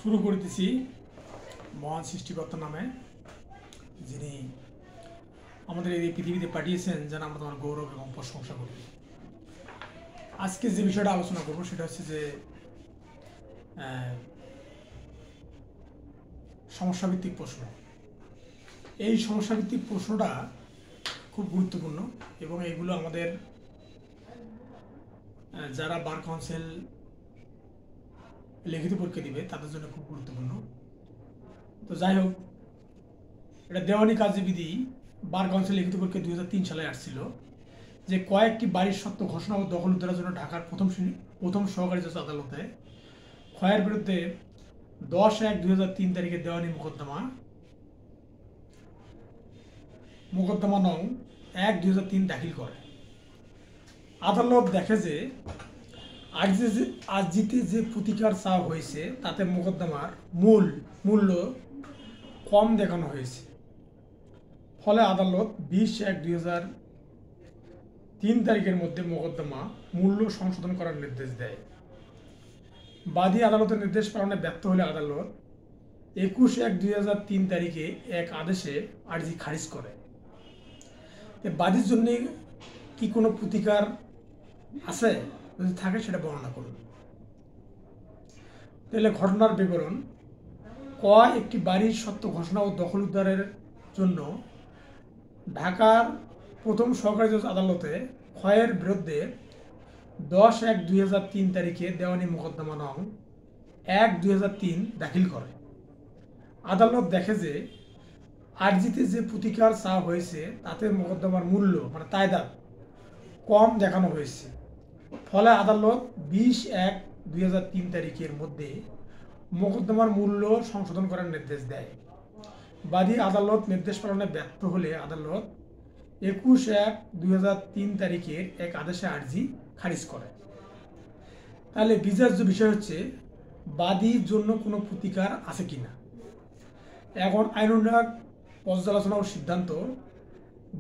শুরু করতেছি মহান সৃষ্টিকর্তার নামে, যিনি আমাদের এই পৃথিবীতে পাঠিয়েছেন যেন আমরা তোমার গৌরব এবং প্রশংসা করি। আজকে যে বিষয়টা আলোচনা করব সেটা হচ্ছে যে সমস্যাভিত্তিক প্রশ্ন। এই সমস্যাভিত্তিক প্রশ্নটা খুব গুরুত্বপূর্ণ এবং এগুলো আমাদের যারা বার কাউন্সিল লিখিত পরীক্ষা দিবে তাদের জন্য খুব গুরুত্বপূর্ণ। তো যাই হোক, এটা দেওয়ানি কার্যবিধি বার কাউন্সিল লিখিত পরীক্ষা 2003 সালে আসছিল যে কয়েকটি বাড়ির সত্ত্ব ঘোষণা ও দখল উদ্ধারের জন্য ঢাকার প্রথম সহকারী জজ আদালতে ক্ষয়ের বিরুদ্ধে 10/1/2003 তারিখে দেওয়ানি মোকদ্দমা নং 1/2003 দাখিল করে। আদালত দেখে যে আরজিতে যে প্রতিকার চাওয়া হয়েছে তাতে মোকদ্দমার মূল্য কম দেখানো হয়েছে। ফলে আদালত 20/1/2003 তারিখের মধ্যে মোকদ্দমা মূল্য সংশোধন করার নির্দেশ দেয়। বাদী আদালতের নির্দেশ পালনে ব্যর্থ হলে আদালত 21/1/2003 তারিখে এক আদেশে আর্জি খারিজ করে। বাদীর জন্য কি কোনো প্রতিকার আছে? যদি থাকে সেটা বর্ণনা করুন। তাহলে ঘটনার বিবরণ: একটি বাড়ির সত্ত্ব ঘোষণা ও দখল উদ্ধারের জন্য ঢাকার প্রথম সহকারী জজ আদালতে ক্ষয়ের বিরুদ্ধে 10/1/2003 তারিখে দেওয়ানি মোকদ্দমা নং 1/2003 দাখিল করে। আদালত দেখে যে আরজিতে যে প্রতিকার চাওয়া হয়েছে তাতে মোকদ্দমার মূল্য তায়দাদ কম দেখানো হয়েছে। ফলে আদালত 20/1/2003 তারিখের মধ্যে মোকদ্দমার মূল্য সংশোধন করার নির্দেশ দেয়। বাদী আদালত নির্দেশ পালনে ব্যর্থ হলে আদালত 21/1/2003 তারিখের এক আদেশে আর্জি খারিজ করে। তাহলে বিচার্য বিষয় হচ্ছে বাদীর জন্য কোনো প্রতিকার আছে কিনা। এখন আইন উন্নয়ন পর্যালোচনা ও সিদ্ধান্ত: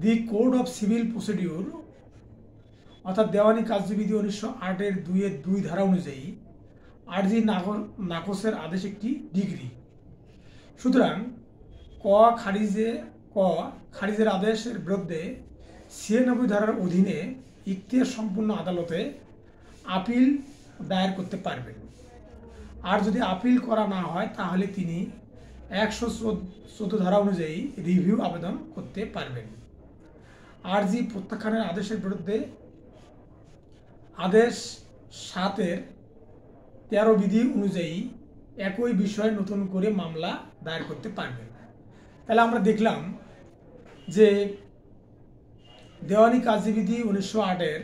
দি কোড অফ সিভিল প্রসিডিউর অর্থাৎ দেওয়ানি কার্যবিধি 1908-এর 2 ধারা অনুযায়ী আর্জি নাকচের আদেশ একটি ডিগ্রি। সুতরাং খারিজের আদেশের বিরুদ্ধে 96 ধারার অধীনে ইখতিয়ার সম্পূর্ণ আদালতে আপিল দায়ের করতে পারবেন। আর যদি আপিল করা না হয় তাহলে তিনি 114 ধারা অনুযায়ী রিভিউ আবেদন করতে পারবেন। আরজি প্রত্যাখ্যানের আদেশের বিরুদ্ধে আদেশ 7-এর 13 বিধি অনুযায়ী একই বিষয়ে নতুন করে মামলা দায়ের করতে পারবেন। তাহলে আমরা দেখলাম যে দেওয়ানি কার্যবিধি 1908-এর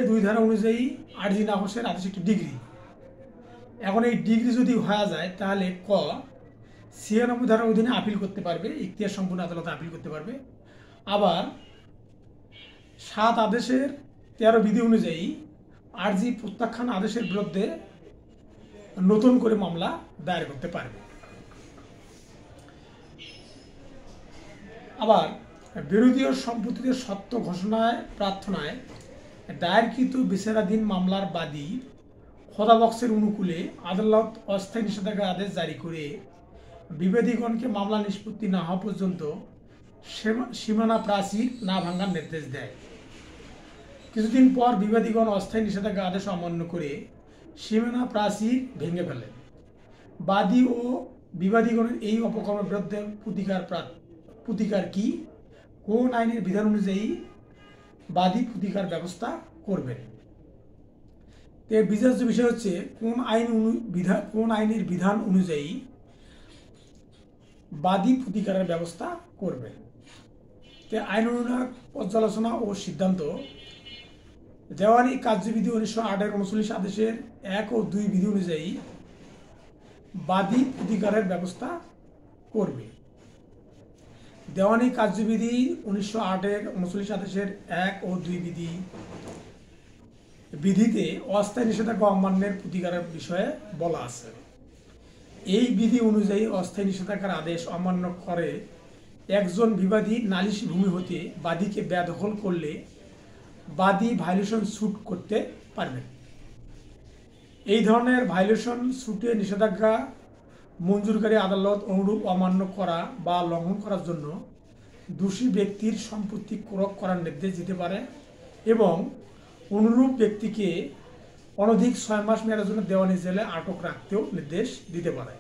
2 ধারা অনুযায়ী আরজি নাকচের আদেশ একটি ডিগ্রি। এখন এই ডিগ্রি যদি হয়ে যায় তাহলে 96 ধারার অধীনে আপিল করতে পারবে, ইখতিয়ার সম্পূর্ণ আদালতে আপিল করতে পারবে। আবার 7 আদেশের 13 বিধি অনুযায়ী আরজি প্রত্যাখ্যান আদেশের বিরুদ্ধে নতুন করে মামলা দায়ের করতে পারবে। আবার বিরোধীয় সম্পত্তিতে সত্ত্ব ঘোষণায় প্রার্থনায় দায়েরকৃত বিচারাধীন মামলার বাদী খোদাবক্সের অনুকূলে আদালত অস্থায়ী নিষেধাজ্ঞার আদেশ জারি করে বিবাদীগণকে মামলা নিষ্পত্তি না হওয়া পর্যন্ত সীমানা প্রাচীর না ভাঙার নির্দেশ দেয়। কিছুদিন পর বিবাদীগণ অস্থায়ী নিষেধাজ্ঞা আদেশ অমান্য করে সীমানা প্রাচীর ভেঙে ফেলে। বাদী ও বিবাদীগণের এই অপকর্মের বিরুদ্ধে প্রতিকার কি? কোন আইনের বিধান অনুযায়ী বাদী প্রতিকার ব্যবস্থা করবেন? এর বিচার্য বিষয় হচ্ছে কোন আইনের বিধান অনুযায়ী বাদী প্রতিকারের ব্যবস্থা করবেন। আইন উন্নয়ন পর্যালোচনা ও সিদ্ধান্ত: দেওয়ানি কার্যবিধি 1908-এর 39 আদেশের 1 ও 2 বিধি অনুযায়ী বাদী প্রতিকারের ব্যবস্থা করবে। দেওয়ানি কার্যবিধি 1908-এর 39 আদেশের 1 ও 2 বিধিতে অস্থায়ী নিষেধাজ্ঞা অমান্যের প্রতিকারের বিষয়ে বলা আছে। এই বিধি অনুযায়ী অস্থায়ী নিষেধাজ্ঞার আদেশ অমান্য করে একজন বিবাদী নালিশি ভূমি হতে বাদীকে বেদখল করলে বাদী ভায়োলেশন স্যুট করতে পারবেন। এই ধরনের ভায়োলেশন সুটে নিষেধাজ্ঞা মঞ্জুরকারী আদালত অনুরূপ অমান্য করা বা লঙ্ঘন করার জন্য দোষী ব্যক্তির সম্পত্তি ক্রয় করার নির্দেশ দিতে পারে এবং অনুরূপ ব্যক্তিকে অনধিক 6 মাস মেয়াদের জন্য দেওয়ানি জেলে আটক রাখতেও নির্দেশ দিতে পারে।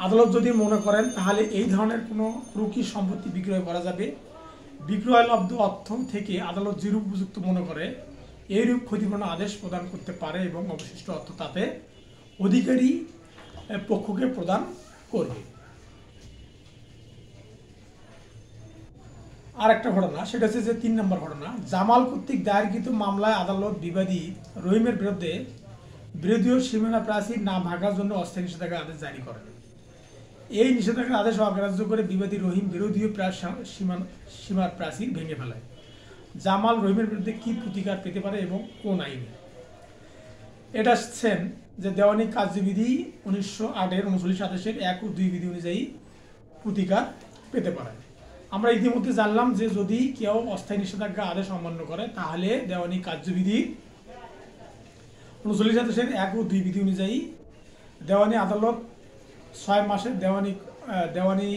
আদালত যদি মনে করেন তাহলে এই ধরনের কোনো ক্রুকি সম্পত্তি বিক্রয় করা যাবে। বিক্রয়লব্ধ অর্থ থেকে আদালত যেরূপ উপযুক্ত মনে করে এইরূপ ক্ষতিপূরণ আদেশ প্রদান করতে পারে এবং অবশিষ্ট অর্থ তাতে অধিকারী পক্ষকে প্রদান করবে। আর একটা ঘটনা, সেটা হচ্ছে যে 3 নম্বর ঘটনা, জামাল কর্তৃক দায়েরকৃত মামলায় আদালত বিবাদী রহিমের বিরুদ্ধে বিরোধীয় সীমানা প্রাচীর না ভাঙার জন্য অস্থায়ী নিষেধাজ্ঞা আদেশ জারি করেন। এই নিষেধাজ্ঞার আদেশ অগ্রাহ্য করে বিবাদী রহিম বিরোধীয় সীমার প্রাচীর ভেঙে ফেলায়। জামাল রহিমের বিরুদ্ধে কি প্রতিকার পেতে পারে এবং কোন আইনে? এটা হচ্ছেন যে দেওয়ানি কার্যবিধি 1908-এর 39 আদেশের 1 ও 2 বিধি অনুযায়ী প্রতিকার পেতে পারে। আমরা ইতিমধ্যে জানলাম যে যদি কেউ অস্থায়ী নিষেধাজ্ঞা আদেশ অমান্য করে তাহলে দেওয়ানি কার্যবিধি 39 আদেশের 1 ও 2 বিধি অনুযায়ী দেওয়ানি আদালত 6 মাসের দেওয়ানি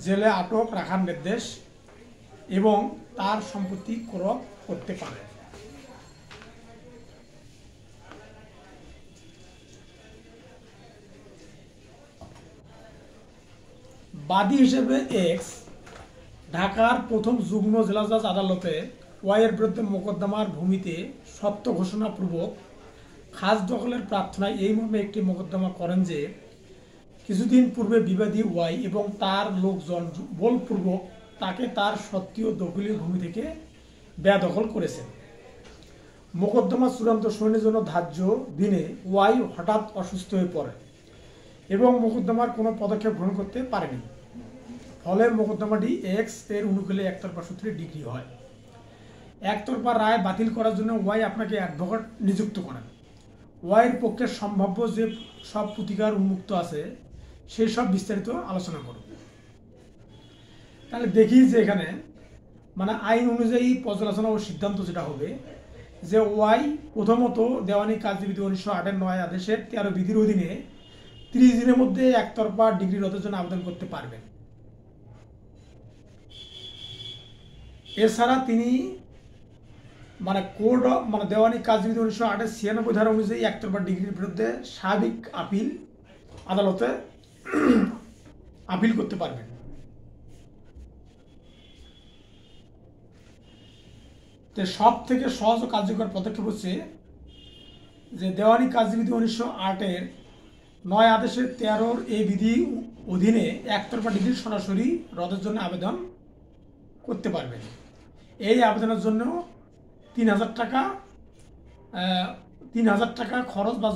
জেলে আটক রাখার নির্দেশ এবং তার সম্পত্তি ক্রয় করতে পারে। বাদী হিসেবে এক্স ঢাকার প্রথম যুগ্ম জেলা জজ আদালতে ওয়াইয়ের বিরুদ্ধে মোকদ্দমার ভূমিতে সত্য ঘোষণাপূর্বক খাস দখলের প্রার্থনায় এই মর্মে একটি মোকদ্দমা করেন যে কিছুদিন পূর্বে বিবাদী ওয়াই এবং তার লোকজন বলপূর্বক তাকে তার সত্ত্বীয় দখলীয় ভূমি থেকে বেদখল করেছেন। মোকদ্দমা চূড়ান্ত শুনানির জন্য ধার্য দিনে ওয়াই হঠাৎ অসুস্থ হয়ে পড়ে এবং মোকদ্দমার কোনো পদক্ষেপ গ্রহণ করতে পারেনি। ফলে মোকদ্দমাটি এক্স এর অনুকূলে একতরফা সূত্রে ডিগ্রি হয়। একতরফা রায় বাতিল করার জন্য ওয়াই আপনাকে অ্যাডভোকেট নিযুক্ত করেন। ওয়াইয়ের পক্ষে সম্ভাব্য যে সব প্রতিকার উন্মুক্ত আছে সেই সব বিস্তারিত আলোচনা করব। তাহলে দেখি যে এখানে মানে আইন অনুযায়ী পর্যালোচনা ও সিদ্ধান্ত যেটা হবে যে ওয়াই প্রথমত দেওয়ানি কার্যবিধি 1908-এর 9 আদেশের 13 বিধির অধীনে 30 দিনের মধ্যে একতরফা ডিগ্রি রদের জন্য আবেদন করতে পারবেন। এছাড়া তিনি দেওয়ানি কার্যবিধি 1908-এর 96 ধারা অনুযায়ী একতরফা ডিগ্রির বিরুদ্ধে স্বাভাবিক আপিল আদালতে আপিল করতে পারবেন। তো সব থেকে সহজ ও কার্যকর পদক্ষেপ হচ্ছে যে দেওয়ানি কার্যবিধি 1908-এর 9 আদেশের 13 এই বিধি অধীনে একতরফা ডিগ্রি সরাসরি রদের জন্য আবেদন করতে পারবেন। এই আবেদনের জন্য 3000 টাকা খরচ বা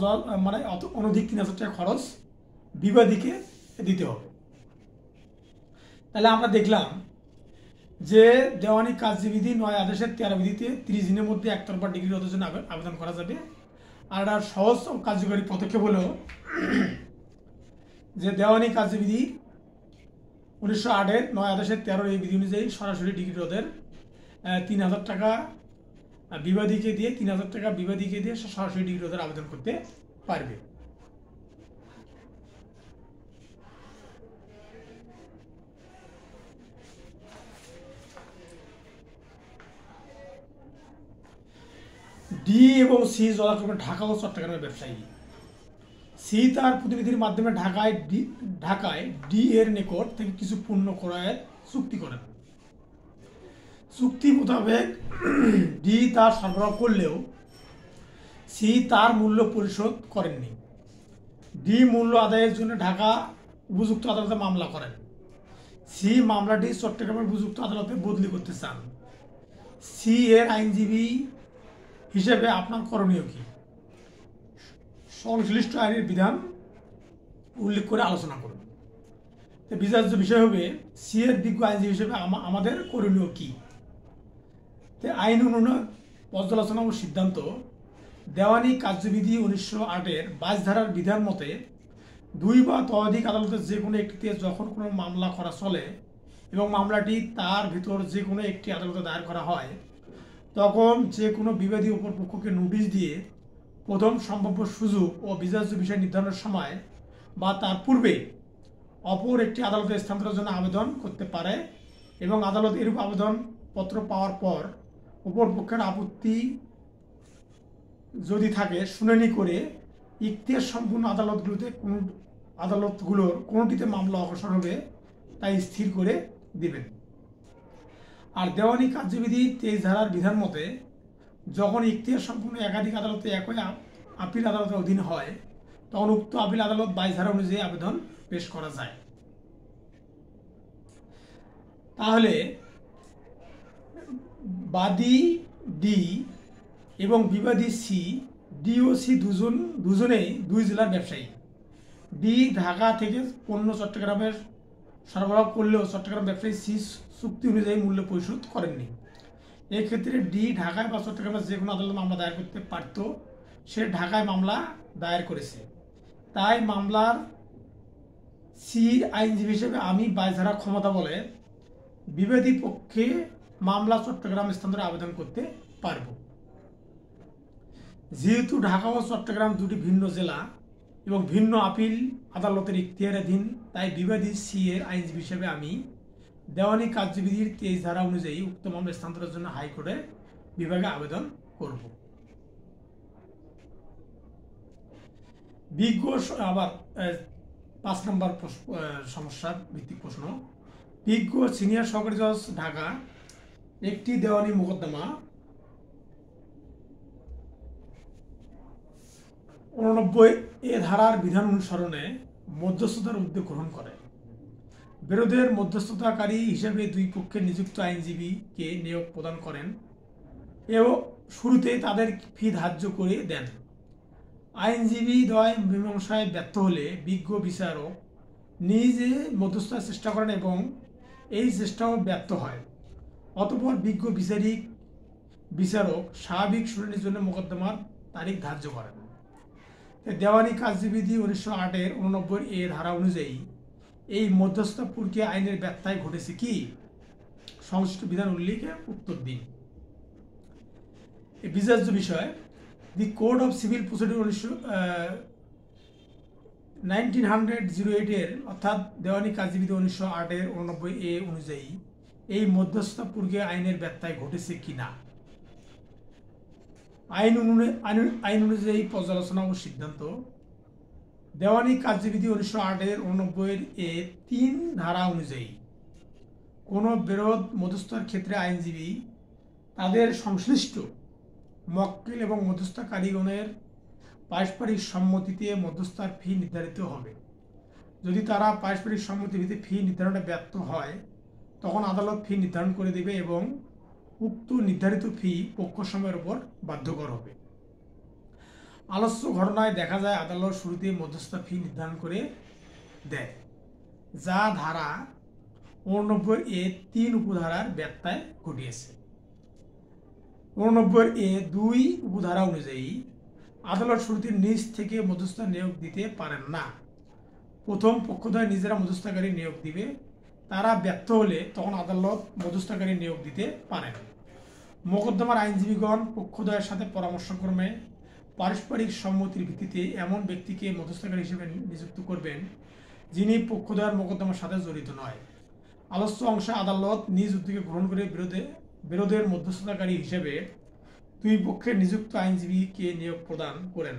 অনধিক 3000 টাকা খরচ বিবাদীকে দিতে হবে। তাহলে আমরা দেখলাম যে দেওয়ানি কার্যবিধি 9 আদেশের 13 বিধিতে 30 দিনের মধ্যে একতরফা ডিগ্রি রদের জন্য আবেদন করা যাবে। আর সহজ ও কার্যকরী পদক্ষেপ হলো যে দেওয়ানি কার্যবিধি 1908-এর 9 আদেশের 13 এই বিধি অনুযায়ী সরাসরি ডিগ্রি রদের 3000 টাকা বিবাদীকে দিয়ে 3000 টাকা বিবাদীকে দিয়ে সরাসরি ডিগ্রি রদের আবেদন করতে পারবে। ডি এবং সি যথাক্রমে ঢাকা ও চট্টগ্রামের ব্যবসায়ী। সি তার প্রতিনিধির মাধ্যমে ঢাকায় ডি এর নিকট থেকে কিছু পণ্য ক্রয়ের চুক্তি করেন। চুক্তি মোতাবেক ডি তা সরবরাহ করলেও সি তার মূল্য পরিশোধ করেননি। ডি মূল্য আদায়ের জন্য ঢাকা উপযুক্ত আদালতে মামলা করেন। সি মামলাটি চট্টগ্রামের উপযুক্ত আদালতে বদলি করতে চান। সি এর আইনজীবী হিসেবে আপনার করণীয় কি? সংশ্লিষ্ট আইনের বিধান উল্লেখ করে আলোচনা করুন। বিচার্য বিষয় হবে সি এর বিজ্ঞ আইনজীবী হিসেবে আমাদের করণীয় কি? আইন উন্নয়ন পর্যালোচনা ও সিদ্ধান্ত। দেওয়ানি কার্যবিধি 1908-এর 22 ধারার বিধান মতে 2 বা ততোধিক আদালতের যে কোনো একটিতে যখন কোনো মামলা করা চলে এবং মামলাটি তার ভিতর যে কোনো একটি আদালতে দায়ের করা হয় তখন যে কোনো বিবাদী অপর পক্ষকে নোটিশ দিয়ে প্রথম সম্ভাব্য সুযোগ ও বিচার্য বিষয় নির্ধারণের সময় বা তার পূর্বে অপর একটি আদালতে স্থানান্তরের জন্য আবেদন করতে পারে এবং আদালত এরূপ আবেদনপত্র পাওয়ার পর অপর পক্ষের আপত্তি যদি থাকে শুনানি করে ইখতিয়ার সম্পূর্ণ আদালতগুলোর কোনোটিতে মামলা অগ্রসর হবে তাই স্থির করে দিবেন। আর দেওয়ানি কার্যবিধি 23 ধারার বিধান মতে যখন ইখতিয়ার সম্পূর্ণ একাধিক আদালতে একই আপিল আদালতের অধীন হয় তখন উক্ত আপিল আদালত 22 ধারা অনুযায়ী আবেদন পেশ করা যায়। তাহলে বাদী ডি এবং বিবাদী সি, ডি ও সি দুজনেই 2 জেলার ব্যবসায়ী। ডি ঢাকা থেকে পণ্য চট্টগ্রামের সরবরাহ করলেও চট্টগ্রাম ব্যবসায়ী সি চুক্তি অনুযায়ী মূল্য পরিশোধ করেননি। এক্ষেত্রে ডি ঢাকায় বা চট্টগ্রামের যে কোনো আদালতে মামলা দায়ের করতে পারত, সে ঢাকায় মামলা দায়ের করেছে। তাই মামলার সির আইনজীবী হিসেবে আমি 22 ধারা ক্ষমতা বলে বিবাদী পক্ষে মামলা চট্টগ্রাম স্থানান্তরে আবেদন করতে পারব। যেহেতু ঢাকা ও চট্টগ্রাম দুটি ভিন্ন জেলা এবং ভিন্ন আপিল আদালতের ইখতিয়ারাধীন, তাই বিবাদী সি এর আইনজীবী হিসেবে আমি দেওয়ানি কার্যবিধির 23 ধারা অনুযায়ী উক্ত মামলা স্থানান্তরের জন্য হাইকোর্টে বিভাগে আবেদন করব। বিজ্ঞ আবার 5 নম্বর সমস্যা ভিত্তিক প্রশ্ন। বিজ্ঞ সিনিয়র সহকারী জজ ঢাকা একটি দেওয়ানি মোকদ্দমা 89 ধারার বিধান অনুসরণে মধ্যস্থতার উদ্যোগ গ্রহণ করে। বিরোধের মধ্যস্থতাকারী হিসেবে 2 পক্ষের নিযুক্ত আইনজীবীকে নিয়োগ প্রদান করেন এবং শুরুতে তাদের ফি ধার্য করে দেন। আইনজীবী দ্বয় মীমাংসায় ব্যর্থ হলে বিজ্ঞ বিচারক নিজে মধ্যস্থতার চেষ্টা করেন এবং এই চেষ্টাও ব্যর্থ হয়। অতঃপর বিজ্ঞ বিচারক স্বাভাবিক শুনানির জন্য মোকদ্দমার তারিখ ধার্য করেন। দেওয়ানি কার্যবিধি 1908 এর 89 ধারা অনুযায়ী এই মধ্যস্থতা প্রক্রিয়া আইনের ব্যত্যয় ঘটেছে কি? সংশ্লিষ্ট বিধান উল্লেখে উত্তর দিন। বিচার্য বিষয় দি কোড অফ সিভিল প্রসিডিউর 1908 এর অর্থাৎ দেওয়ানি কার্যবিধি 1908 এর 89 অনুযায়ী এই মধ্যস্থতা প্রক্রিয়া আইনের ব্যত্যয় ঘটেছে কিনা আইন অনুযায়ী পর্যালোচনা ও সিদ্ধান্ত। দেওয়ানি কার্যবিধি 1908 এর 89 3 ধারা অনুযায়ী কোনো বিরোধ মধ্যস্থতার ক্ষেত্রে আইনজীবী তাদের সংশ্লিষ্ট মক্কেল এবং মধ্যস্থতাকারীগণের পারস্পরিক সম্মতিতে মধ্যস্থার ফি নির্ধারিত হবে। যদি তারা পারস্পরিক সম্মতিতে ফি নির্ধারণে ব্যর্থ হয় তখন আদালত ফি নির্ধারণ করে দেবে এবং উক্ত নির্ধারিত ফি পক্ষসমূহের উপর বাধ্যকর হবে। আলোচ্য ঘটনায় দেখা যায় আদালত শুরুতে মধ্যস্থতা ফি নির্ধারণ করে দেয়, যা ধারা 89 3 উপধারার ব্যত্যয় ঘটিয়েছে। 89 2 উপধারা অনুযায়ী আদালত শুরুতে নিজ থেকে মধ্যস্থতা নিয়োগ দিতে পারেন না। প্রথম পক্ষদ্বয় নিজেরা মধ্যস্থতাকারী নিয়োগ দিবে। তারা ব্যর্থ হলে তখন আদালত মধ্যস্থতাকারী নিয়োগ দিতে পারেন। মোকদ্দমার আইনজীবীগণ পক্ষদ্বয়ের সাথে পরামর্শক্রমে পারস্পরিক সম্মতির ভিত্তিতে এমন ব্যক্তিকে মধ্যস্থতাকারী হিসেবে নিযুক্ত করবেন যিনি পক্ষদ্বয়ের মোকদ্দমার সাথে জড়িত নয়। আলোচ্য অংশে আদালত নিজ উদ্যোগে গ্রহণ করে বিরোধের মধ্যস্থতাকারী হিসেবে 2 পক্ষের নিযুক্ত আইনজীবীকে নিয়োগ প্রদান করেন।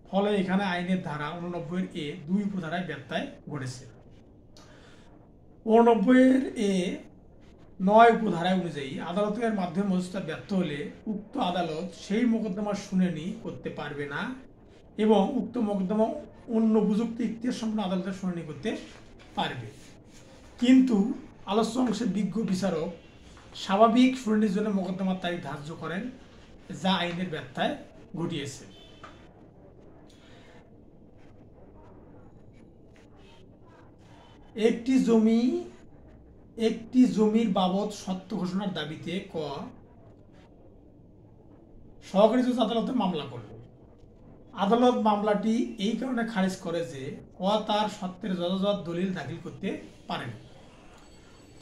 ফলে এখানে আইনের ধারা 89 2 উপধারায় ব্যত্যয় ঘটেছে। 89 9 উপধারা অনুযায়ী আদালতের মাধ্যমে মধ্যস্থতা ব্যর্থ হলে উক্ত আদালত সেই মোকদ্দমার শুনানি করতে পারবে না এবং উক্ত মোকদ্দমা অন্য উপযুক্ত ইখতিয়ার সম্পন্ন আদালতের শুনানি করতে পারবে। কিন্তু আলোচ্য অংশে বিজ্ঞ বিচারক স্বাভাবিক শুনানির জন্য মোকদ্দমার তারিখ ধার্য করেন, যা আইনের ব্যত্যয় ঘটিয়েছে। একটি জমির বাবদ সত্য ঘোষণার দাবিতে ক সহকারী জজ আদালতে মামলা করল। আদালত মামলাটি এই কারণে খারিজ করে যে ক তার সত্যের যথাযথ দলিল দাখিল করতে পারেনি।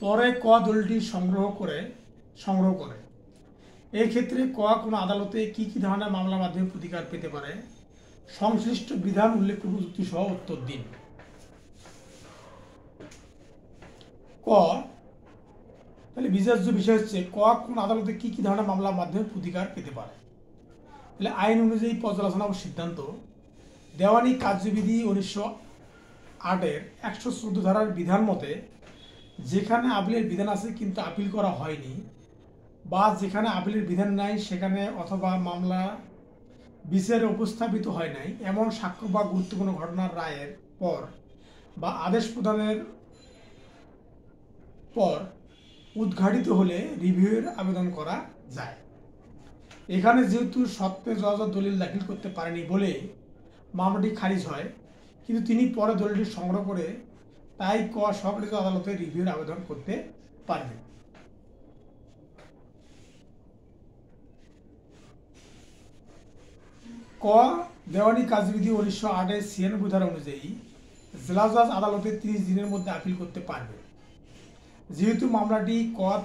পরে ক দলিলটি সংগ্রহ করে এই ক্ষেত্রে কোনো আদালতে কি কি ধরনের মামলার মাধ্যমে প্রতিকার পেতে পারে, সংশ্লিষ্ট বিধান উল্লেখযোগ্য যুক্তি সহ উত্তর দিন। ক, তাহলে বিচার্য বিষয় হচ্ছে কোন আদালতে কি কি ধরনের মামলার মাধ্যমে প্রতিকার পেতে পারে। তাহলে আইন অনুযায়ী পর্যালোচনা ও সিদ্ধান্ত, দেওয়ানি কার্যবিধি 1908-এর 114 ধারার বিধান মতে যেখানে আপিলের বিধান আছে কিন্তু আপিল করা হয়নি, বা যেখানে আপিলের বিধান নাই সেখানে অথবা মামলা বিচারে উপস্থাপিত হয় নাই এমন সাক্ষ্য বা গুরুত্বপূর্ণ ঘটনার রায়ের পর বা আদেশ প্রদানের পর উদ্ঘাটিত হলে রিভিউয়ের আবেদন করা যায়। এখানে যেহেতু সত্ত্বে জজ দলিল দাখিল করতে পারেনি বলে মামলাটি খারিজ হয়, কিন্তু তিনি পরে দলিলটি সংগ্রহ করে তাই স্বঘোষিত আদালতে রিভিউয়ের আবেদন করতে পারবেন। দেওয়ানি কার্যবিধি 1908-এর 96 ধারা অনুযায়ী জেলা জজ আদালতে 30 দিনের মধ্যে আপিল করতে পারবে। যেহেতু মামলাটি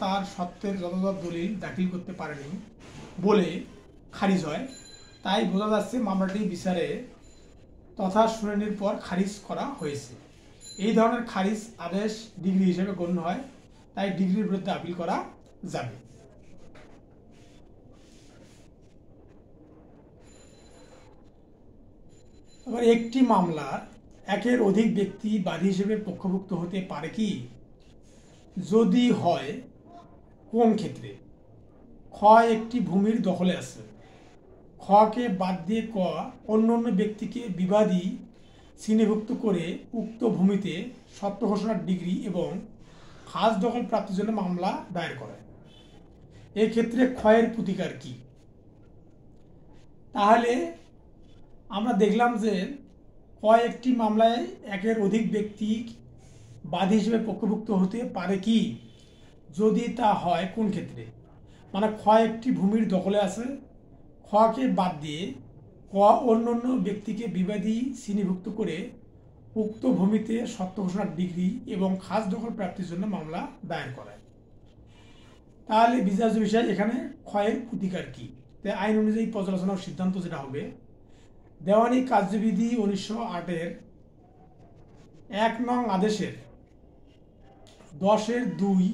তার সত্ত্বের যথাযথ দলিল দাখিল করতে পারেনি বলে খারিজ হয়, তাই বোঝা যাচ্ছে মামলাটি বিচারে তথা শুনানির পর খারিজ করা হয়েছে। এই ধরনের খারিজ আদেশ ডিগ্রি হিসেবে গণ্য হয়, তাই ডিগ্রির বিরুদ্ধে আপিল করা যাবে। এবার একটি মামলার একের অধিক ব্যক্তি বাদী হিসেবে পক্ষভুক্ত হতে পারে কি? যদি হয় কোন ক্ষেত্রে? খ, একটি ভূমির দখলে আছে, খকে বাদ দিয়ে অন্য ব্যক্তিকে বিবাদী শ্রেণীভুক্ত করে উক্ত ভূমিতে সত্য ঘোষণার ডিগ্রি এবং খাস দখল প্রাপ্তির জন্য মামলা দায়ের করে। এক্ষেত্রে ক্ষয়ের প্রতিকার কি? তাহলে আমরা দেখলাম যে একটি মামলায় একের অধিক ব্যক্তি বাদী হিসেবে পক্ষভুক্ত হতে পারে কি? যদি তা হয় কোন ক্ষেত্রে? মানে একটি ভূমির দখলে আছে, খকে বাদ দিয়ে অন্য ব্যক্তিকে বিবাদী শ্রেণীভুক্ত করে উক্ত ভূমিতে সত্য ঘোষণার ডিগ্রি এবং খাস দখল প্রাপ্তির জন্য মামলা দায়ের করায়। তাহলে বিচার্য বিষয় এখানে ক্ষয়ের প্রতিকার কি? তাই আইন অনুযায়ী পর্যালোচনা ও সিদ্ধান্ত যেটা হবে, দেওয়ানি কার্যবিধি 1908-এর 1 নং আদেশের 10-2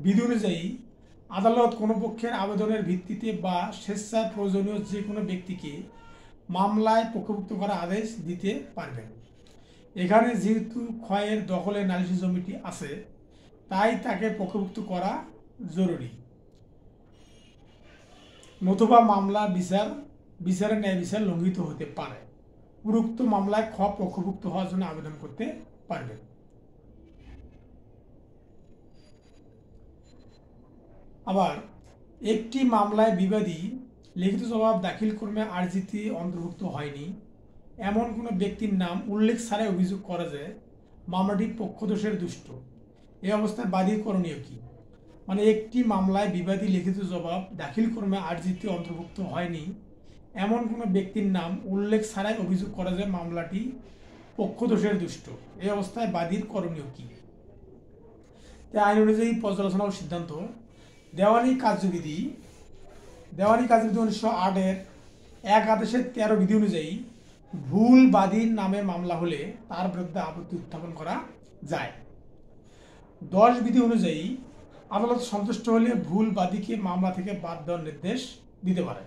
বিধি অনুযায়ী আদালত কোনো পক্ষের আবেদনের ভিত্তিতে বা স্বেচ্ছায় প্রয়োজনীয় যে কোনো ব্যক্তিকে মামলায় পক্ষভুক্ত করার আদেশ দিতে পারবেন। এখানে যেহেতু ক্ষয়ের দখলে নালিশি জমিটি আছে, তাই তাকে পক্ষভুক্ত করা জরুরি, নতুবা মামলা বিচারে ন্যায় বিচার লঙ্ঘিত হতে পারে। উপরোক্ত মামলায় পক্ষভুক্ত হওয়ার জন্য আবেদন করতে পারবে। আবার একটি মামলায় বিবাদী লিখিত জবাব দাখিল কর্মে আর্জিতে অন্তর্ভুক্ত হয়নি এমন কোনো ব্যক্তির নাম উল্লেখ ছাড়াই অভিযোগ করা যায় মামলাটি পক্ষদোষের দুষ্ট। এই অবস্থায় বাদীর করণীয় কি? মানে একটি মামলায় বিবাদী লিখিত জবাব দাখিল কর্মে আর্জিতে অন্তর্ভুক্ত হয়নি এমন কোনো ব্যক্তির নাম উল্লেখ ছাড়াই অভিযোগ করা যায় মামলাটি পক্ষদোষের দুষ্ট। এই অবস্থায় বাদীর করণীয় কি? তাই আইন অনুযায়ী পর্যালোচনা ও সিদ্ধান্ত, দেওয়ানি কার্যবিধি 1908-এর 1 আদেশের 13 বিধি অনুযায়ী ভুল বাদীর নামে মামলা হলে তার বিরুদ্ধে আপত্তি উত্থাপন করা যায়। 10 বিধি অনুযায়ী আদালত সন্তুষ্ট হলে ভুল বাদীকে মামলা থেকে বাদ দেওয়ার নির্দেশ দিতে পারে।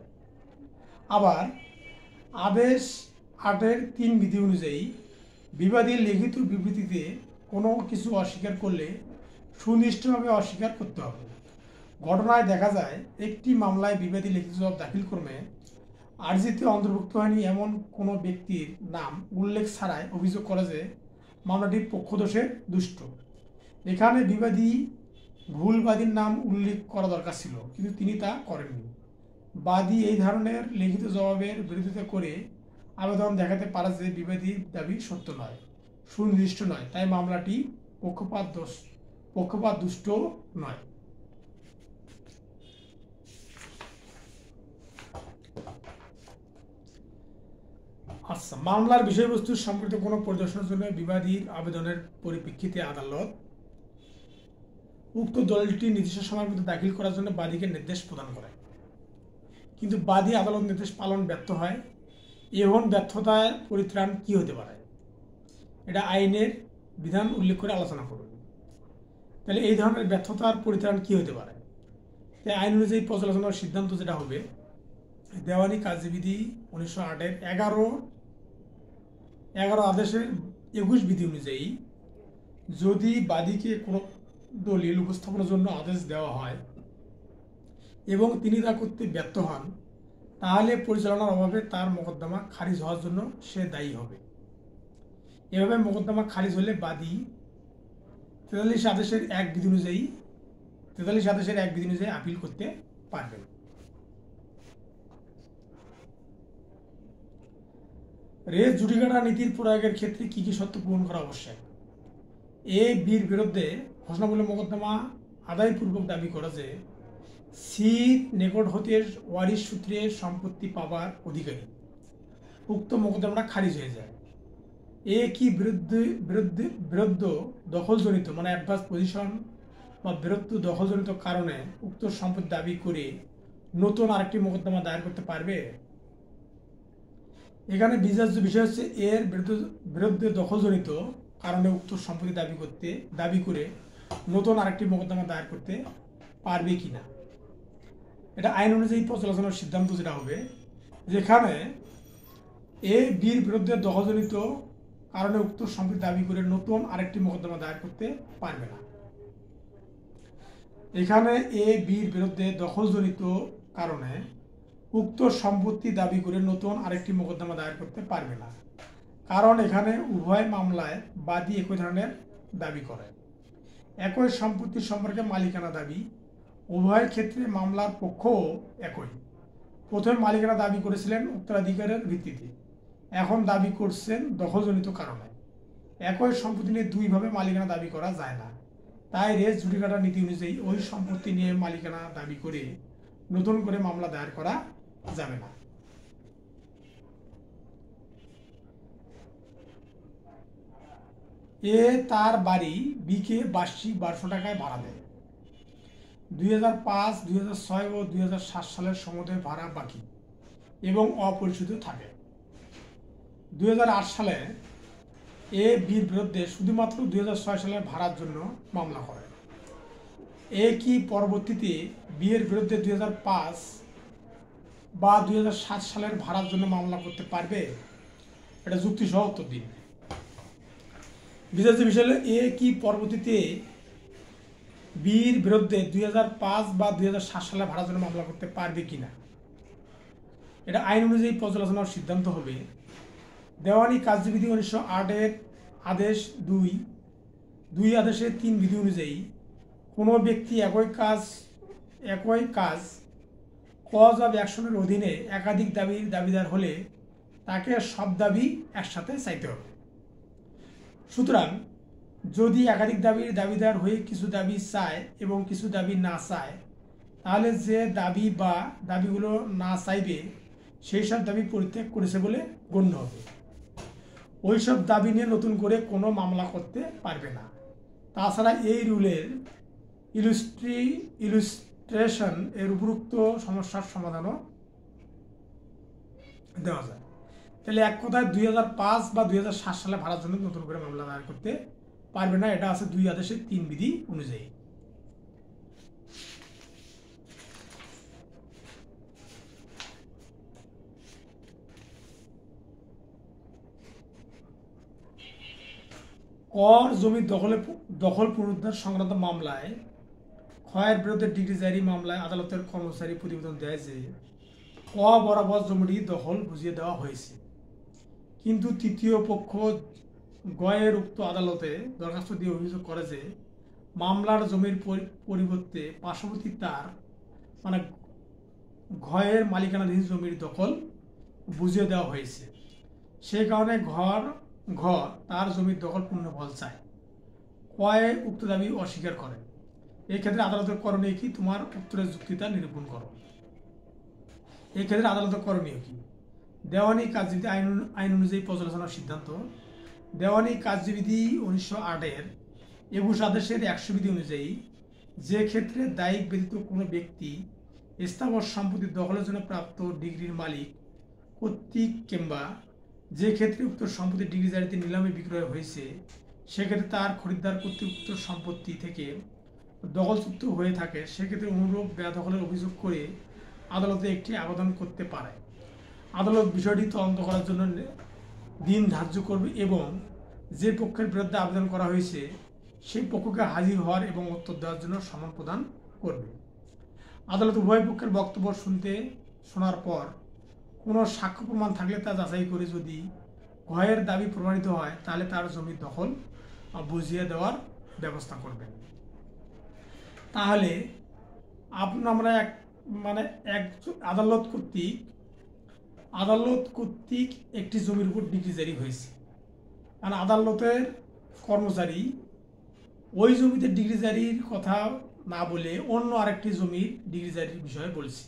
আবার আদেশ 8-এর 3 বিধি অনুযায়ী বিবাদীর লিখিত বিবৃতিতে কোনো কিছু অস্বীকার করলে সুনির্দিষ্টভাবে অস্বীকার করতে হবে। ঘটনায় দেখা যায় একটি মামলায় বিবাদী লিখিত জবাব দাখিল কর্মে আর্জিতে অন্তর্ভুক্ত হয়নি এমন কোনো ব্যক্তির নাম উল্লেখ ছাড়াই অভিযোগ করা যে মামলাটি পক্ষদোষের দুষ্ট। এখানে বিবাদী ভুল বাদীর নাম উল্লেখ করা দরকার ছিল, কিন্তু তিনি তা করেননি। বাদী এই ধরনের লিখিত জবাবের বিরোধিতা করে আবেদন দেখাতে পারে যে বিবাদীর দাবি সত্য নয়, সুনির্দিষ্ট নয়, তাই মামলাটি পক্ষপাত দুষ্ট নয়। আচ্ছা, মামলার বিষয়বস্তু সম্পর্কিত কোনো পরিদর্শনের জন্য বিবাদীর আবেদনের পরিপ্রেক্ষিতে আদালত উক্ত দলিলটি নির্দিষ্ট সময়ের মধ্যে দাখিল করার জন্য বাদীকে নির্দেশ প্রদান করে। কিন্তু বাদী আদালত নির্দেশ পালন ব্যর্থ হয়, এমন ব্যর্থতায় পরিত্রাণ কি হতে পারে? এটা আইনের বিধান উল্লেখ করে আলোচনা করুন। তাহলে এই ধরনের ব্যর্থতার পরিত্রাণ কি হতে পারে? তাই আইন অনুযায়ী পর্যালোচনার সিদ্ধান্ত যেটা হবে, দেওয়ানি কার্যবিধি 1908-এর 11 আদেশের 21 বিধি অনুযায়ী যদি বাদীকে কোনো দলিল উপস্থাপনের জন্য আদেশ দেওয়া হয় এবং তিনি তা করতে ব্যর্থ হন, তাহলে পরিচালনার অভাবে তার মোকদ্দমা খারিজ হওয়ার জন্য সে দায়ী হবে। এভাবে মোকদ্দমা খারিজ হলে বাদী 43 আদেশের 1 বিধি অনুযায়ী আপিল করতে পারবেন। রেস জুডিকাটা নীতির প্রয়োগের ক্ষেত্রে কি কি শর্ত পূরণ করা আবশ্যক? এ বির বিরুদ্ধে ঘোষণামূলক মোকদ্দমা আদায়পূর্বক দাবি করা যে সির নিকট হতে ওয়ারিশ সূত্রে সম্পত্তি পাবার অধিকারী, উক্ত মোকদ্দমাটা খারিজ হয়ে যায়। এ কি বিরুদ্ধ দখলজনিত মানে অ্যাডভান্স পজিশন বা বিরুদ্ধ দখলজনিত কারণে উক্ত সম্পত্তি দাবি করে নতুন আরেকটি মোকদ্দমা দায়ের করতে পারবে? এখানে বিচার্য বিষয় হচ্ছে এর বিরুদ্ধে দখলজনিত কারণে উক্ত সম্পত্তি দাবি করে নতুন আরেকটি মোকদ্দমা দায়ের করতে পারবে কিনা। এটা আইন অনুযায়ী পর্যালোচনার সিদ্ধান্ত যেটা হবে, যেখানে এ বির বিরুদ্ধে দখলজনিত কারণে উক্ত সম্পত্তি দাবি করে নতুন আরেকটি মোকদ্দমা দায়ের করতে পারবে না। এখানে এ বির বিরুদ্ধে দখলজনিত কারণে উক্ত সম্পত্তি দাবি করে নতুন আরেকটি মোকদ্দমা দায়ের করতে পারবে না, কারণ এখানে উভয় মামলায় বাদী একই ধরনের দাবি করে। একই সম্পত্তি সম্পর্কে মালিকানা দাবি, উভয়ের ক্ষেত্রে মামলার পক্ষও একই। প্রথমে মালিকানা দাবি করেছিলেন উত্তরাধিকারের ভিত্তিতে, এখন দাবি করছেন দখলজনিত কারণে। একই সম্পত্তি নিয়ে দুইভাবে মালিকানা দাবি করা যায় না, তাই রেস জুডিকাটা নীতি অনুযায়ী ওই সম্পত্তি নিয়ে মালিকানা দাবি করে নতুন করে মামলা দায়ের করা যাবে না। এ তার বাড়ি বিকে বার্ষিক 1200 টাকায় ভাড়া দেয়। 2005, 2006 ও 2007 সালের সমুদয় ভাড়া বাকি এবং অপরিশোধিত থাকে। 2008 সালে এ বির বিরুদ্ধে শুধুমাত্র 2006 সালের ভাড়ার জন্য মামলা করে। এ কি পরবর্তীতে বিয়ের বিরুদ্ধে 2005 বা 2007 সালের ভাড়ার জন্য মামলা করতে পারবে? এটা যুক্তিসহ উত্তর দিন। বিচার্য বিষয় হলো, এ কি পরবর্তীতে বির বিরুদ্ধে 2005 বা 2007 সালের ভাড়ার জন্য মামলা করতে পারবে কিনা। এটা আইন অনুযায়ী পর্যালোচনার সিদ্ধান্ত হবে। দেওয়ানি কার্যবিধি 1908-এর আদেশ 2 আদেশের 3 বিধি অনুযায়ী কোনো ব্যক্তি একই কাজ কজ অব অ্যাকশনের অধীনে একাধিক দাবিদার হলে তাকে সব দাবি একসাথে চাইতে হবে। সুতরাং যদি একাধিক দাবিদার হয়ে কিছু দাবি চায় এবং কিছু দাবি না চায়, তাহলে যে দাবি বা দাবিগুলো না চাইবে সেই সব দাবি পরিত্যাগ করেছে বলে গণ্য হবে। ওই সব দাবি নিয়ে নতুন করে কোনো মামলা করতে পারবে না। তাছাড়া এই রুলের ইলুস্ট্রেশন এর উপরোক্ত সমস্যার সমাধানও দেওয়া যায়। তাহলে এক কথায় 2005 বা 2007 সালে ভাড়ার জন্য নতুন করে মামলা দায়ের করতে পারবে না। এটা আছে 2 আদেশের 3 বিধি অনুযায়ী। কর জমির দখল পুনরুদ্ধার সংক্রান্ত মামলায় ক্ষয়ের বিরুদ্ধে ডিগ্রি জারি মামলায় আদালতের কর্মচারী প্রতিবেদন দেয় যে ক বরাবর জমিটি দখল বুঝিয়ে দেওয়া হয়েছে, কিন্তু তৃতীয় পক্ষ গয়ের উক্ত আদালতে দরখাস্ত দিয়ে অভিযোগ করে যে মামলার জমির পরিবর্তে পার্শ্ববর্তী তার মানে ঘয়ের মালিকানাধীন জমির দখল বুঝিয়ে দেওয়া হয়েছে। সেই কারণে ঘ তার জমির দখল পুনর্বহাল চায়। কয়ে উক্ত দাবি অস্বীকার করে। এই ক্ষেত্রে আদালতের করণীয় কি? তোমার উত্তরের যুক্তিতা নিরূপণ করো। এই ক্ষেত্রে আদালতের করণীয় কি? দেওয়ানি কার্যবিধি আইন অনুযায়ী পর্যালোচনার সিদ্ধান্ত। দেওয়ানি কার্যবিধি 1908-এর 21 আদেশের 100 বিধি অনুযায়ী যে ক্ষেত্রে দায়িক ব্যতীত কোনো ব্যক্তি স্থাবর সম্পত্তি দখলের জন্য প্রাপ্ত ডিগ্রির মালিক কর্তৃক কিংবা যে ক্ষেত্রে উক্ত সম্পত্তি ডিগ্রি জারিতে নিলামে বিক্রয় হয়েছে সেক্ষেত্রে তার খরিদ্দার কর্তৃক উক্ত সম্পত্তি থেকে দখলচ্যুত হয়ে থাকে, সেক্ষেত্রে অনুরূপ বেদখলের অভিযোগ করে আদালতে একটি আবেদন করতে পারে। আদালত বিষয়টি তদন্ত করার জন্য দিন ধার্য করবে এবং যে পক্ষের বিরুদ্ধে আবেদন করা হয়েছে সেই পক্ষকে হাজির হওয়ার এবং উত্তর দেওয়ার জন্য সম্মান প্রদান করবে। আদালত উভয় পক্ষের বক্তব্য শোনার পর কোনো সাক্ষ্য প্রমাণ থাকলে তা যাচাই করে যদি ঘয়ের দাবি প্রমাণিত হয় তাহলে তার জমির দখল বুঝিয়ে দেওয়ার ব্যবস্থা করবেন। তাহলে আমরা আদালত কর্তৃক একটি জমির উপর ডিগ্রি জারি হয়েছে, কারণ আদালতের কর্মচারী ওই জমিতে ডিগ্রি জারির কথা না বলে অন্য আরেকটি জমির ডিগ্রি জারির বিষয়ে বলছে,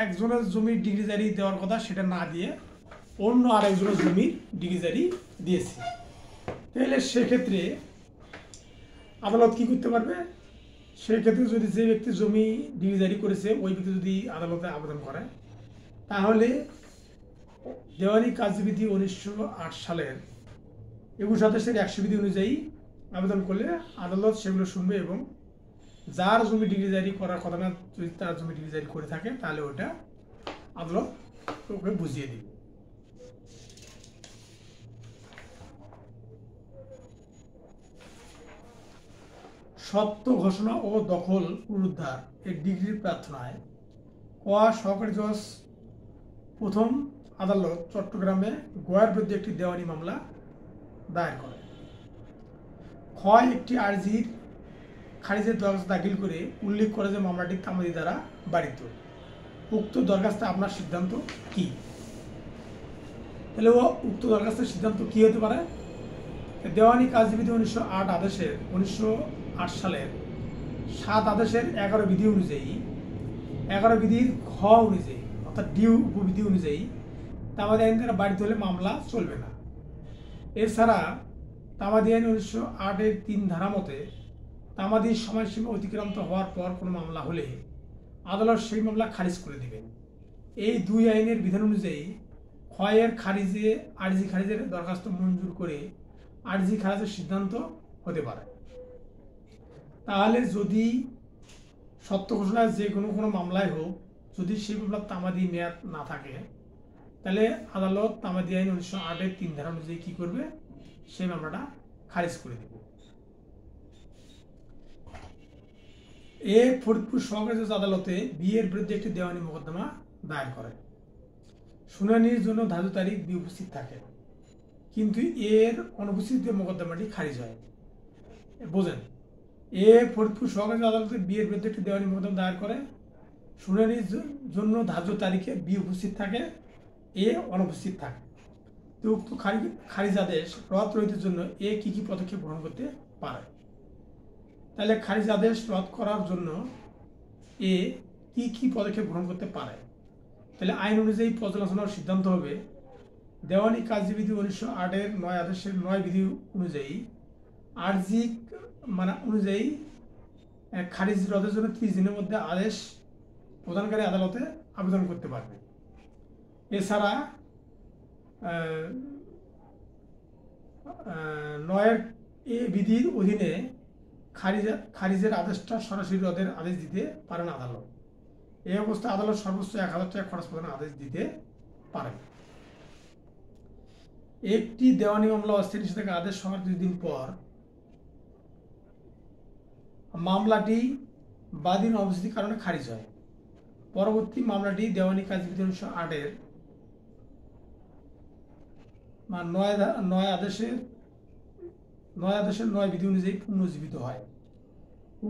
একজনের জমির ডিগ্রি জারি দেওয়ার কথা সেটা না দিয়ে অন্য আরেকজনের জমির ডিগ্রি জারি দিয়েছে। তাহলে সেক্ষেত্রে আদালত কি করতে পারবে? সেক্ষেত্রে যদি যে ব্যক্তি জমি ডিগ্রি জারি করেছে ওই ব্যক্তি যদি আদালতে আবেদন করে তাহলে দেওয়ানি কার্যবিধি 1908 সালের 21 বিধি অনুযায়ী আবেদন করলে আদালত সেগুলো শুনবে এবং যার জমি ডিগ্রি জারি করার কথা না যদি তার জমি ডিগ্রি জারি করে থাকে তাহলে ওটা আদালত ওকে বুঝিয়ে দিবে। সত্য ঘোষণা ও দখল পুনরুদ্ধার এর ডিগ্রির প্রার্থনায় সহকারী জজ প্রথম আদালত চট্টগ্রামে গয়ার বিরুদ্ধে একটি দেওয়ানি মামলা দায়ের করে। একটি আর্জির খারিজের দরখাস্ত দাখিল করে উল্লেখ করে যে মামলাটি তামাদি দ্বারা বাড়িত। উক্ত দরখাস্তে আপনার সিদ্ধান্ত কি? তাহলে উক্ত দরখাস্তের সিদ্ধান্ত কি হতে পারে? দেওয়ানি কার্যবিধি 1908 সালের 7 আদেশের 11 বিধি অনুযায়ী 11 বিধির খ অনুযায়ী অর্থাৎ ডি উপবিধি অনুযায়ী তামাদি আইন দ্বারা বাড়িতে হলে মামলা চলবে না। এছাড়া তামাদি আইন 1908 3 ধারা মতে তামাদির সময়সীমা অতিক্রান্ত হওয়ার পর কোনো মামলা হলে আদালত সেই মামলা খারিজ করে দেবেন। এই দুই আইনের বিধান অনুযায়ী এর আর্জি খারিজের দরখাস্ত মঞ্জুর করে আর্জি খারিজের সিদ্ধান্ত হতে পারে। তাহলে যদি সত্য ঘোষণায় যে কোনো মামলায় হোক যদি সেই মামলার তামাদি মেয়াদ না থাকে তাহলে আদালত তামাদি আইন 1908 3 ধারা অনুযায়ী কি করবে? সেই মামলাটা খারিজ করে দেবে। ফরিদপুর সহকারী জজ আদালতে বিয়ের বিরুদ্ধে একটি দেওয়ানি মোকদ্দমা দায়ের করে। শুনানির জন্য ধার্য তারিখ বি উপস্থিত থাকে, কিন্তু এর অনুপস্থিতিতে মোকদ্দমাটি খারিজ হয়। বোঝেন, ফরিদপুর সহকারী জজ আদালতে বিয়ের বিরুদ্ধে একটি দেওয়ানি মোকদ্দমা দায়ের করে, শুনানির জন্য ধার্য তারিখে বি উপস্থিত থাকে, অনুপস্থিত থাকে। তো উক্ত খারিজ আদেশ রদ রহিতের জন্য কি পদক্ষেপ গ্রহণ করতে পারে? তাহলে খারিজ আদেশ রদ করার জন্য কি পদক্ষেপ গ্রহণ করতে পারে? তাহলে আইন অনুযায়ী পর্যালোচনার সিদ্ধান্ত হবে দেওয়ানি কার্যবিধি 1908 এর 9 আদেশের 9 বিধি অনুযায়ী আর্জি অনুযায়ী খারিজ রদের জন্য 30 দিনের মধ্যে আদেশ প্রদানকারী আদালতে আবেদন করতে পারবে। এছাড়া 9 বিধির অধীনে খারিজের আদেশটা সরাসরি রদের আদেশ দিতে পারেন আদালত। এই অবস্থায় আদালত সর্বোচ্চ 1000 টাকা খরচ প্রদানের আদেশ দিতে পারেন। একটি দেওয়ানি মামলা অস্থায়ী নিষেধাজ্ঞা আদেশ হওয়ার 2 দিন পর মামলাটি বাদীর অনুপস্থিতির কারণে খারিজ হয়। পরবর্তী মামলাটি দেওয়ানি কার্যবিধি 1908 এর 9 আদেশের 9 বিধি অনুযায়ী পুনর্জীবিত হয়।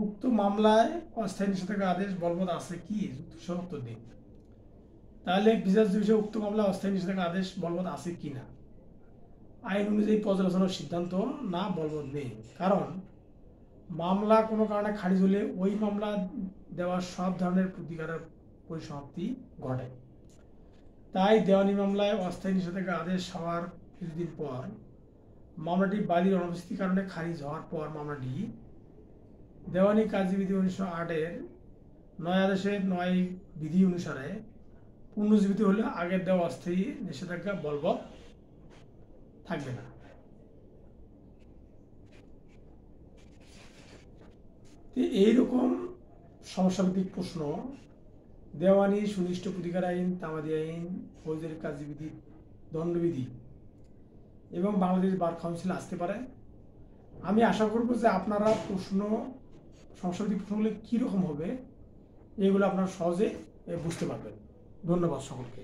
উক্ত মামলায় অস্থায়ী নিষেধাজ্ঞা আদেশ বলবৎ আছে কি? যুক্তিসহ উত্তর দিন। তাহলে বিচার্য বিষয়ে উক্ত মামলায় অস্থায়ী নিষেধাজ্ঞা আদেশ বলবৎ আছে কিনা? আইন অনুযায়ী পর্যালোচনার সিদ্ধান্ত না, বলবৎ নেই। কারণ মামলা কোনো কারণে খারিজ হলে ওই মামলা দেওয়ার সব ধরনের প্রতিকারের পরিসমাপ্তি ঘটে। তাই দেওয়ানি মামলায় অস্থায়ী নিষেধাজ্ঞা আদেশ হওয়ার কিছুদিন পর মামলাটি বাদীর অনুপস্থিতির কারণে খারিজ হওয়ার পর মামলাটি দেওয়ানি কার্যবিধি 1908 এর নয় আদেশের 9 বিধি অনুসারে পুনর্জীবিত হলে আগের দেওয়া অস্থায়ী নিষেধাজ্ঞা বলবৎ থাকবে না। এইরকম সমস্যাভিত্তিক প্রশ্ন দেওয়ানি, সুনির্দিষ্ট প্রতিকার আইন, তামাদি আইন, ফৌজদারি কার্যবিধি, দণ্ডবিধি এবং বাংলাদেশ বার কাউন্সিল আসতে পারে। আমি আশা করব যে আপনারা সমস্যাভিত্তিক প্রশ্নগুলো কীরকম হবে এগুলো আপনারা সহজে বুঝতে পারবেন। ধন্যবাদ সকলকে।